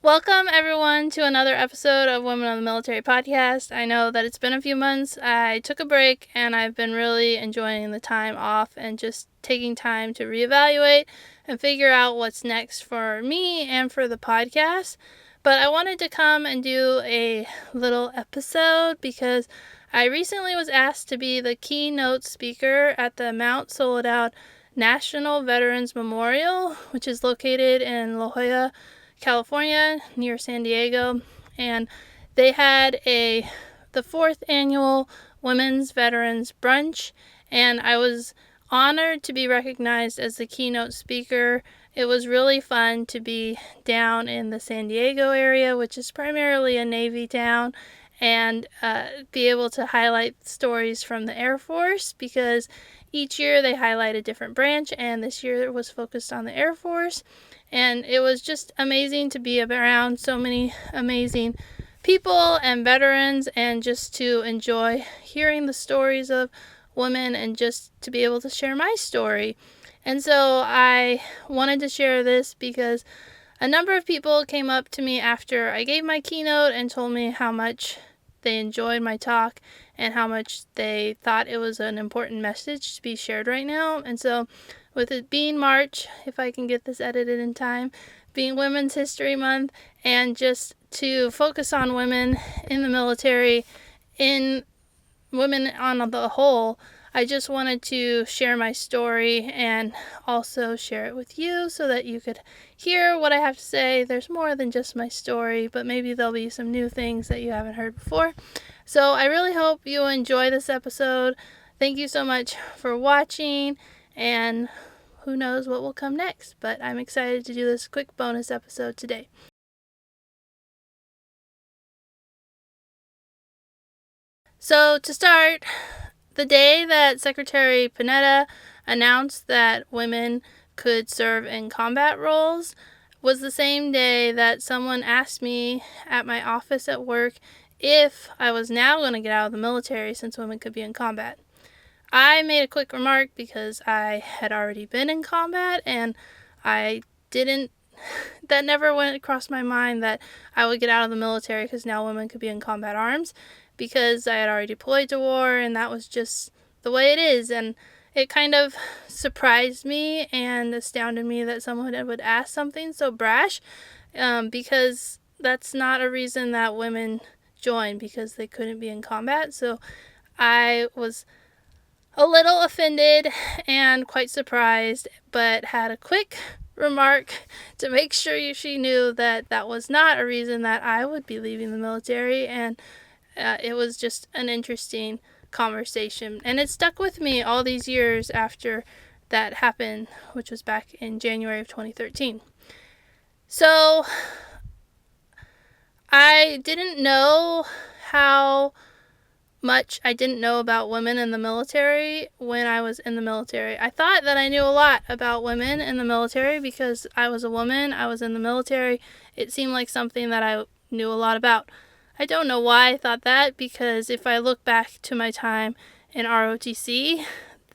Welcome, everyone, to another episode of Women of the Military podcast. I know that it's been a few months. I took a break, and I've been really enjoying the time off and just taking time to reevaluate and figure out what's next for me and for the podcast. But I wanted to come and do a little episode because I recently was asked to be the keynote speaker at the Mount Soledad National Veterans Memorial, which is located in La Jolla, California, near San Diego, and they had the fourth annual Women's Veterans Brunch, and I was honored to be recognized as the keynote speaker. It was really fun to be down in the San Diego area, which is primarily a Navy town, and be able to highlight stories from the Air Force, because each year they highlight a different branch, and this year it was focused on the Air Force. And it was just amazing to be around so many amazing people and veterans, and just to enjoy hearing the stories of women and just to be able to share my story. And so I wanted to share this because a number of people came up to me after I gave my keynote and told me how much they enjoyed my talk and how much they thought it was an important message to be shared right now. And so with it being March, if I can get this edited in time, being Women's History Month, and just to focus on women in the military, in women on the whole, I just wanted to share my story and also share it with you so that you could hear what I have to say. There's more than just my story, but maybe there'll be some new things that you haven't heard before. So I really hope you enjoy this episode. Thank you so much for watching, and who knows what will come next, but I'm excited to do this quick bonus episode today. So to start, the day that Secretary Panetta announced that women could serve in combat roles was the same day that someone asked me at my office at work if I was now going to get out of the military since women could be in combat. I made a quick remark because I had already been in combat, and that never went across my mind that I would get out of the military because now women could be in combat arms, because I had already deployed to war, and that was just the way it is. And it kind of surprised me and astounded me that someone would ask something so brash, because that's not a reason that women join, because they couldn't be in combat. So I was a little offended and quite surprised, but had a quick remark to make sure she knew that that was not a reason that I would be leaving the military. And it was just an interesting conversation, and it stuck with me all these years after that happened, which was back in January of 2013. So I didn't know how much I didn't know about women in the military when I was in the military. I thought that I knew a lot about women in the military because I was a woman, I was in the military. It seemed like something that I knew a lot about. I don't know why I thought that, because if I look back to my time in ROTC,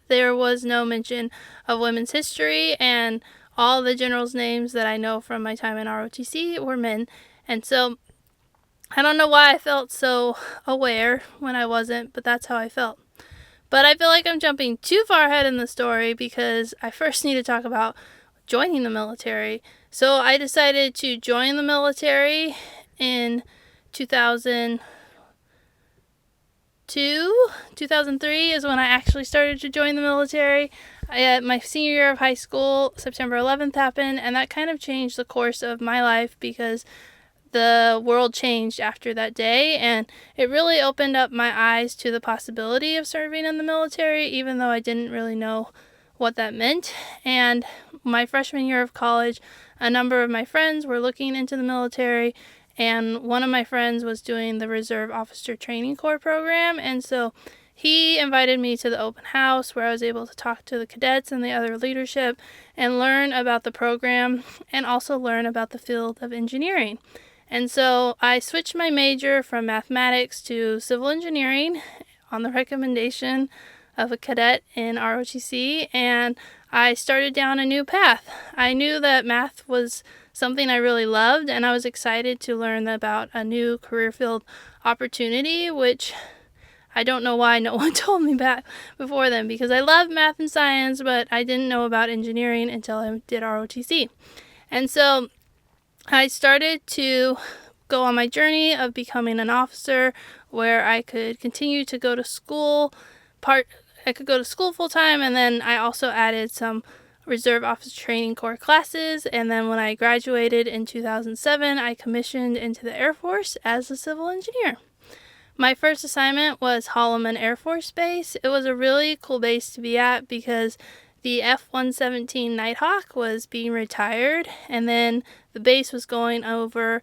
there was no mention of women's history, and all the generals' names that I know from my time in ROTC were men. And so I don't know why I felt so aware when I wasn't, but that's how I felt. But I feel like I'm jumping too far ahead in the story because I first need to talk about joining the military. So I decided to join the military in 2003 is when I actually started to join the military. My senior year of high school, September 11th happened, and that kind of changed the course of my life because the world changed after that day, and it really opened up my eyes to the possibility of serving in the military, even though I didn't really know what that meant. And my freshman year of college, a number of my friends were looking into the military, and one of my friends was doing the Reserve Officer Training Corps program, and so he invited me to the open house where I was able to talk to the cadets and the other leadership and learn about the program and also learn about the field of engineering. And so I switched my major from mathematics to civil engineering on the recommendation of a cadet in ROTC, and I started down a new path. I knew that math was something I really loved, and I was excited to learn about a new career field opportunity, which I don't know why no one told me about before then, because I love math and science, but I didn't know about engineering until I did ROTC. And so I started to go on my journey of becoming an officer, where I could continue to go to school. I could go to school full time, and then I also added some Reserve Officer Training Corps classes. And then when I graduated in 2007, I commissioned into the Air Force as a civil engineer. My first assignment was Holloman Air Force Base. It was a really cool base to be at because the F-117 Nighthawk was being retired, and then the base was going over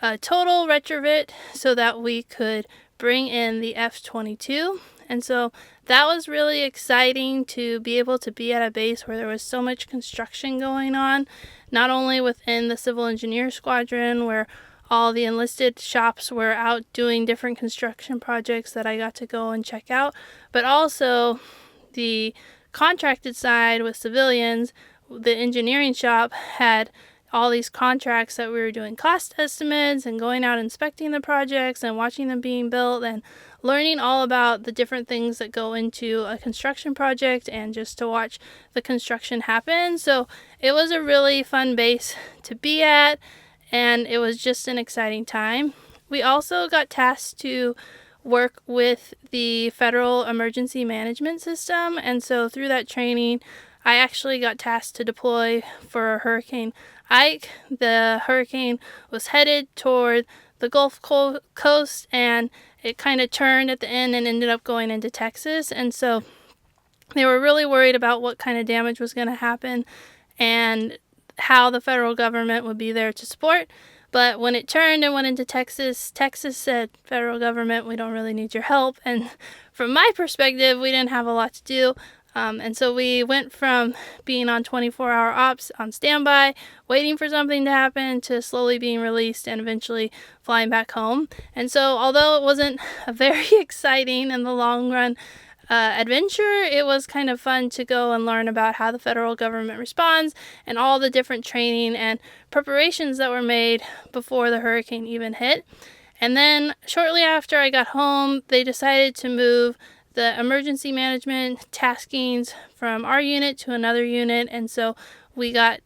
a total retrofit so that we could bring in the F-22. And so that was really exciting to be able to be at a base where there was so much construction going on, not only within the Civil Engineer Squadron, where all the enlisted shops were out doing different construction projects that I got to go and check out, but also the contracted side with civilians. The engineering shop had all these contracts that we were doing cost estimates and going out inspecting the projects and watching them being built and learning all about the different things that go into a construction project and just to watch the construction happen. So it was a really fun base to be at, and it was just an exciting time. We also got tasked to work with the Federal Emergency Management System, and so through that training, I actually got tasked to deploy for Hurricane Ike. The hurricane was headed toward the Gulf Coast, and it kind of turned at the end and ended up going into Texas, and so they were really worried about what kind of damage was going to happen and how the federal government would be there to support. But when it turned and went into Texas, Texas said, federal government, we don't really need your help. And from my perspective, we didn't have a lot to do. And so we went from being on 24-hour ops on standby, waiting for something to happen, to slowly being released and eventually flying back home. And so although it wasn't a very exciting in the long run adventure, it was kind of fun to go and learn about how the federal government responds and all the different training and preparations that were made before the hurricane even hit. And then shortly after I got home, they decided to move the emergency management taskings from our unit to another unit, and so we got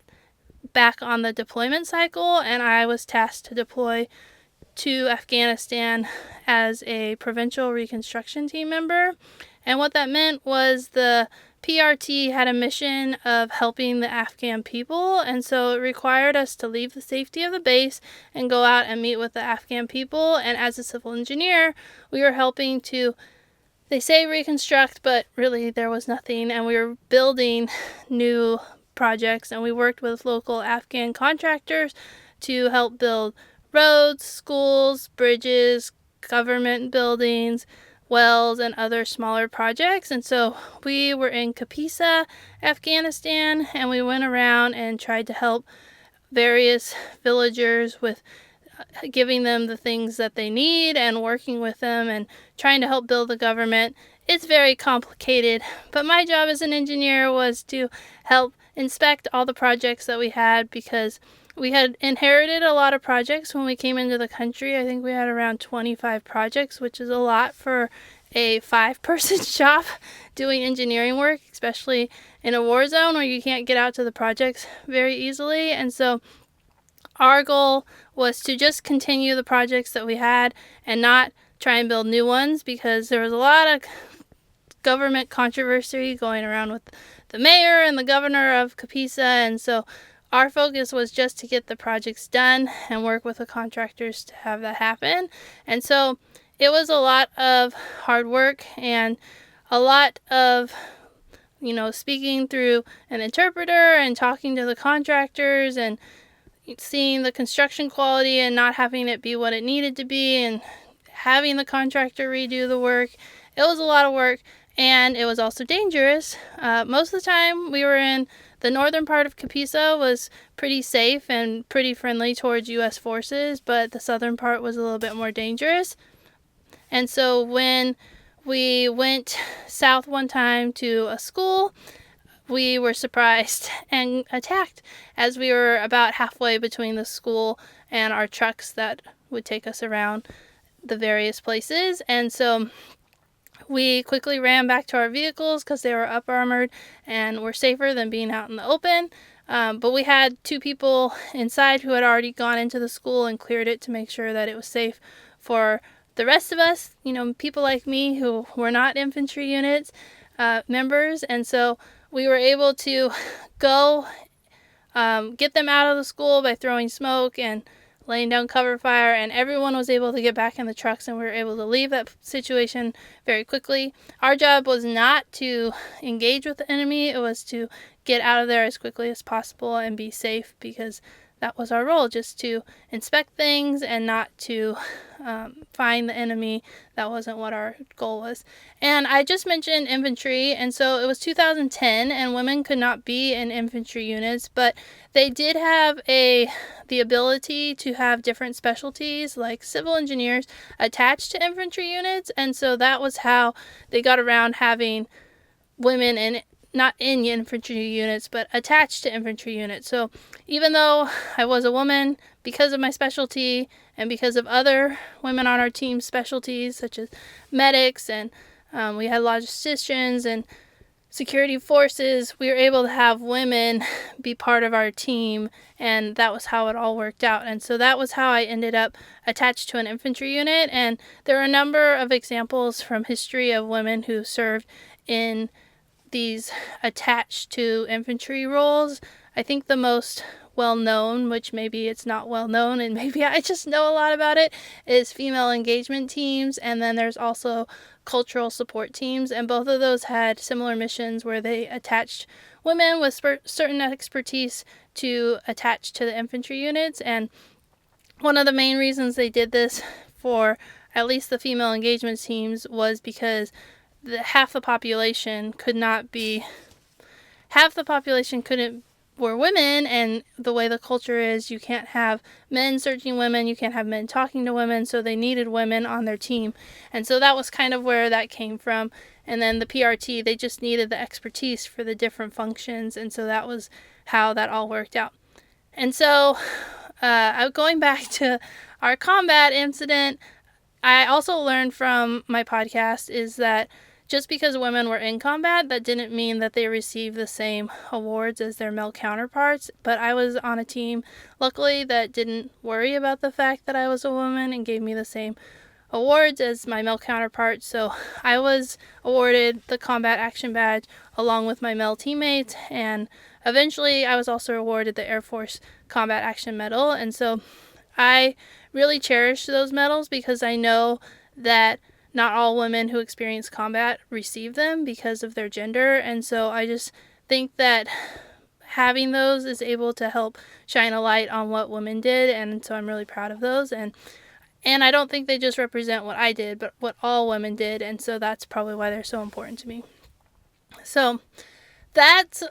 back on the deployment cycle, and I was tasked to deploy to Afghanistan as a provincial reconstruction team member. And what that meant was the PRT had a mission of helping the Afghan people, and so it required us to leave the safety of the base and go out and meet with the Afghan people. And as a civil engineer, we were helping to, they say reconstruct, but really there was nothing, and we were building new projects, and we worked with local Afghan contractors to help build roads, schools, bridges, government buildings, wells, and other smaller projects. And so we were in Kapisa, Afghanistan, and we went around and tried to help various villagers with giving them the things that they need and working with them and trying to help build the government. It's very complicated, but my job as an engineer was to help inspect all the projects that we had, because we had inherited a lot of projects when we came into the country. I think we had around 25 projects, which is a lot for a 5-person shop doing engineering work, especially in a war zone where you can't get out to the projects very easily. And so our goal was to just continue the projects that we had and not try and build new ones, because there was a lot of government controversy going around with the mayor and the governor of Kapisa, and so our focus was just to get the projects done and work with the contractors to have that happen. And so it was a lot of hard work and a lot of, speaking through an interpreter and talking to the contractors and seeing the construction quality and not having it be what it needed to be and having the contractor redo the work. It was a lot of work, and it was also dangerous. Most of the time we were in the northern part of Kapisa was pretty safe and pretty friendly towards U.S. forces, but the southern part was a little bit more dangerous. And so when we went south one time to a school, we were surprised and attacked as we were about halfway between the school and our trucks that would take us around the various places. And so we quickly ran back to our vehicles because they were up armored and were safer than being out in the open. But we had 2 people inside who had already gone into the school and cleared it to make sure that it was safe for the rest of us, people like me who were not infantry units members. And so we were able to go get them out of the school by throwing smoke and laying down cover fire, and everyone was able to get back in the trucks, and we were able to leave that situation very quickly. Our job was not to engage with the enemy, it was to get out of there as quickly as possible and be safe, because that was our role, just to inspect things and not to find the enemy. That wasn't what our goal was. And I just mentioned infantry, and so it was 2010, and women could not be in infantry units, but they did have the ability to have different specialties, like civil engineers, attached to infantry units, and so that was how they got around having women not in infantry units, but attached to infantry units. So even though I was a woman, because of my specialty and because of other women on our team's specialties, such as medics, and we had logisticians and security forces, we were able to have women be part of our team, and that was how it all worked out. And so that was how I ended up attached to an infantry unit. And there are a number of examples from history of women who served in these attached to infantry roles. I think the most well-known, which maybe it's not well-known and maybe I just know a lot about it, is female engagement teams, and then there's also cultural support teams, and both of those had similar missions where they attached women with certain expertise to attach to the infantry units. And one of the main reasons they did this for at least the female engagement teams was because half the population were women, and the way the culture is, you can't have men searching women, you can't have men talking to women, so they needed women on their team. And so that was kind of where that came from. And then the PRT, they just needed the expertise for the different functions, and so that was how that all worked out. And so going back to our combat incident, I also learned from my podcast is that just because women were in combat, that didn't mean that they received the same awards as their male counterparts. But I was on a team, luckily, that didn't worry about the fact that I was a woman and gave me the same awards as my male counterparts. So I was awarded the Combat Action Badge along with my male teammates, and eventually I was also awarded the Air Force Combat Action Medal. And so I really cherish those medals because I know that not all women who experience combat receive them because of their gender, and so I just think that having those is able to help shine a light on what women did, and so I'm really proud of those. And I don't think they just represent what I did, but what all women did, and so that's probably why they're so important to me. So that's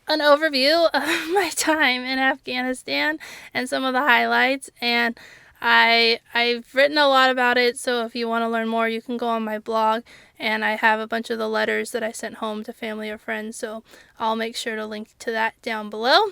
an overview of my time in Afghanistan and some of the highlights, and I've written a lot about it, so if you want to learn more, you can go on my blog, and I have a bunch of the letters that I sent home to family or friends, so I'll make sure to link to that down below.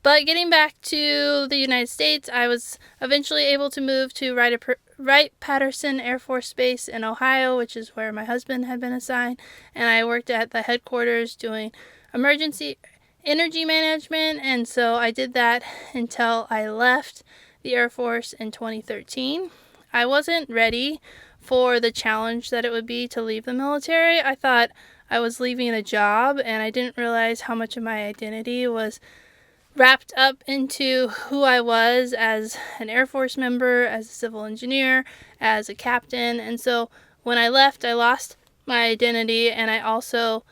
But getting back to the United States, I was eventually able to move to Wright-Patterson Air Force Base in Ohio, which is where my husband had been assigned, and I worked at the headquarters doing emergency energy management, and so I did that until I left the Air Force in 2013. I wasn't ready for the challenge that it would be to leave the military. I thought I was leaving a job, and I didn't realize how much of my identity was wrapped up into who I was as an Air Force member, as a civil engineer, as a captain. And so when I left, I lost my identity, and I also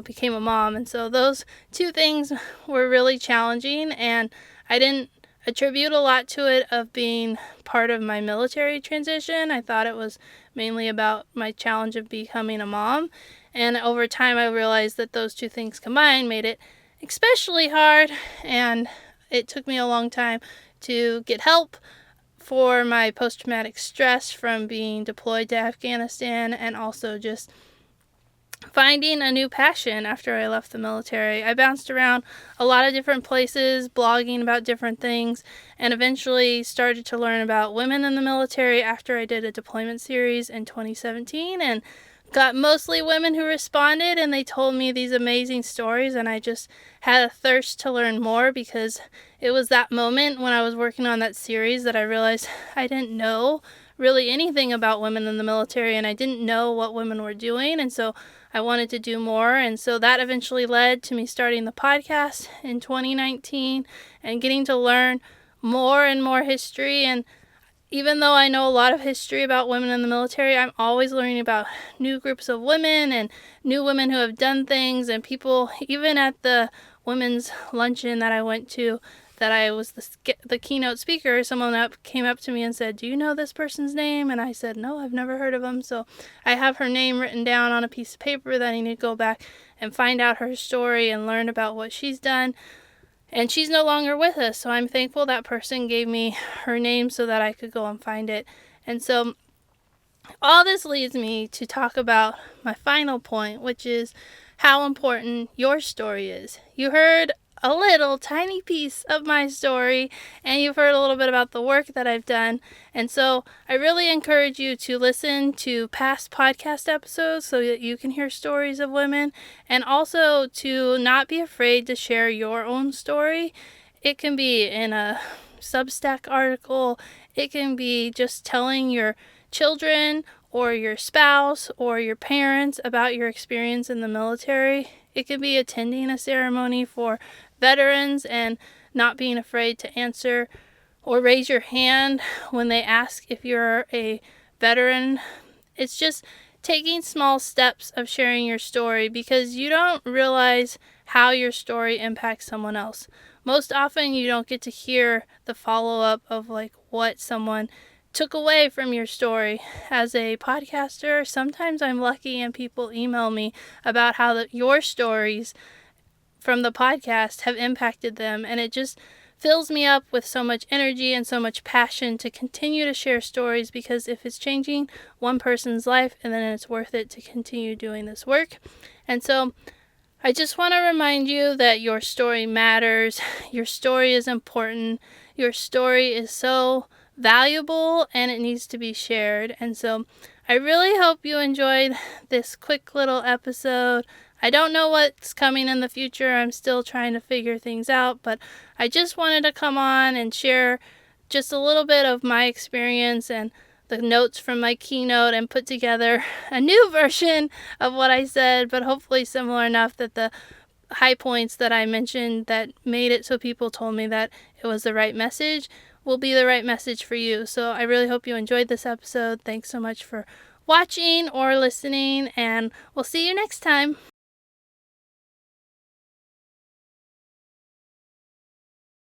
became a mom. And so those two things were really challenging, and I didn't attribute a lot to it of being part of my military transition. I thought it was mainly about my challenge of becoming a mom, and over time I realized that those two things combined made it especially hard, and it took me a long time to get help for my post-traumatic stress from being deployed to Afghanistan, and also just finding a new passion after I left the military. I bounced around a lot of different places, blogging about different things, and eventually started to learn about women in the military after I did a deployment series in 2017, and got mostly women who responded, and they told me these amazing stories, and I just had a thirst to learn more, because it was that moment when I was working on that series that I realized I didn't know really anything about women in the military, and I didn't know what women were doing, and so I wanted to do more. And so that eventually led to me starting the podcast in 2019 and getting to learn more and more history. And even though I know a lot of history about women in the military, I'm always learning about new groups of women and new women who have done things, and people, even at the women's luncheon that I went to, that I was the keynote speaker, someone came up to me and said, "Do you know this person's name?" And I said, "No, I've never heard of them." So I have her name written down on a piece of paper that I need to go back and find out her story and learn about what she's done. And she's no longer with us, so I'm thankful that person gave me her name so that I could go and find it. And so all this leads me to talk about my final point, which is how important your story is. You heard a little tiny piece of my story, and you've heard a little bit about the work that I've done. And so I really encourage you to listen to past podcast episodes so that you can hear stories of women, and also to not be afraid to share your own story. It can be in a Substack article, it can be just telling your children or your spouse or your parents about your experience in the military. It could be attending a ceremony for veterans and not being afraid to answer or raise your hand when they ask if you're a veteran. It's just taking small steps of sharing your story, because you don't realize how your story impacts someone else. Most often you don't get to hear the follow-up of like what someone took away from your story. As a podcaster, sometimes I'm lucky and people email me about how your stories from the podcast have impacted them, and it just fills me up with so much energy and so much passion to continue to share stories, because if it's changing one person's life, and then it's worth it to continue doing this work. And so I just want to remind you that your story matters. Your story is important. Your story is so valuable, and it needs to be shared. And so I really hope you enjoyed this quick little episode. I don't know what's coming in the future. I'm still trying to figure things out, but I just wanted to come on and share just a little bit of my experience and the notes from my keynote, and put together a new version of what I said, but hopefully similar enough that the high points that I mentioned that made it so people told me that it was the right message will be the right message for you. So I really hope you enjoyed this episode. Thanks so much for watching or listening, and we'll see you next time.